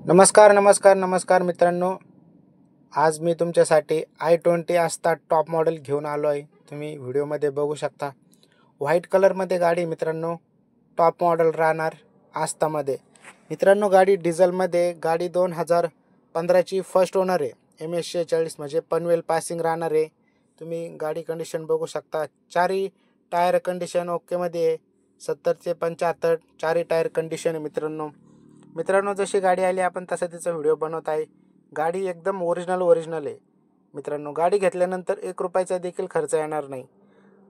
नमस्कार मित्रांनो. आज मी तुमच्यासाठी i20 आस्था टॉप मॉडेल घेऊन आलो आहे. तुम्ही व्हिडिओमध्ये बघू शकता. व्हाईट कलरमध्ये गाडी मित्रांनो, टॉप मॉडेल राहणार आस्थामध्ये. मित्रांनो, गाडी डिझेलमध्ये, गाडी 2015ची फर्स्ट ओनर आहे. MS46 म्हणजे पनवेल पासिंग राहणार आहे. तुम्ही गाडी कंडिशन बघू शकता. चारही टायर कंडिशन ओकेमध्ये आहे. 70 ते 75 चारही टायर कंडिशन आहे मित्रांनो. जशी गाडी आली आपण तसा तिचा व्हिडिओ बनवत आहे. गाडी एकदम ओरिजिनल आहे मित्रांनो. गाडी घेतल्यानंतर 1 रुपयाचा देखील खर्च येणार नाही.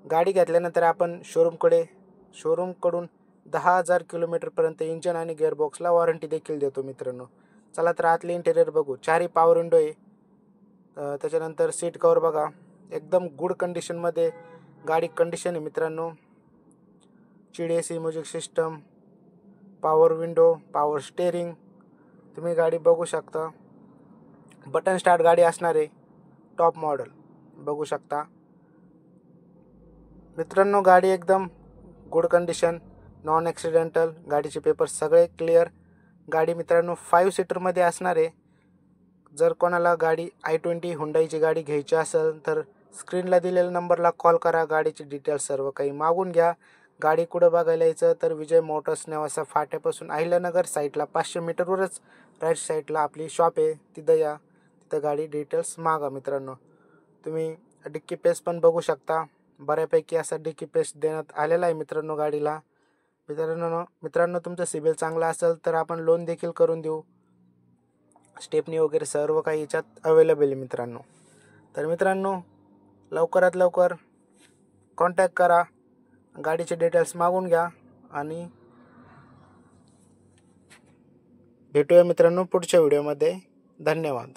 गाडी घेतल्यानंतर आपण शोरूमकडून 10,000 किलोमीटरपर्यंत इंजन आणि गिअरबॉक्सला वॉरंटी देखील देतो मित्रांनो. चला तर आतले इंटेरियर बघू. चारही पॉवर विंडो आहे. त्याच्यानंतर सीट कवर बघा, एकदम गुड कंडिशनमध्ये गाडी कंडिशन आहे मित्रांनो. AC music system, power window, power steering तुम्ही गाडी बघू शकता. बटन स्टार्ट गाडी असणार आहे. टॉप मॉडेल बघू शकता मित्रांनो. गाडी एकदम गुड कंडिशन, नॉन ॲक्सिडेंटल. गाडीचे पेपर सगळे क्लिअर. गाडी मित्रांनो 5 सीटरमध्ये असणार आहे. जर कोणाला गाडी i20 हुंडाईची गाडी घ्यायची असेल तर स्क्रीनला दिलेल्या नंबरला कॉल करा. गाडीची डिटेल्स सर्व काही मागून घ्या. गाडी कुठं बघायला यायचं तर विजय मोटर्स नेवासा फाट्यापासून अहिल्यानगर साईडला 500 मीटरवरच राईट साईडला आपली शॉप आहे. तिथं या, तिथं गाडी डिटेल्स मागा मित्रांनो. तुम्ही डिक्की पेस पण बघू शकता. बऱ्यापैकी असा डिक्की पेस देण्यात आलेला आहे मित्रांनो गाडीला. मित्रांनो तुमचं सिबिल चांगला असेल तर आपण लोन देखील करून देऊ. स्टेपनी वगैरे सर्व काही याच्यात अवेलेबल आहे मित्रांनो. तर मित्रांनो, लवकरात लवकर कॉन्टॅक्ट करा. गाडीचे डिटेल्स मागून घ्या आणि भेटूया मित्रांनो पुढच्या व्हिडिओमध्ये. धन्यवाद.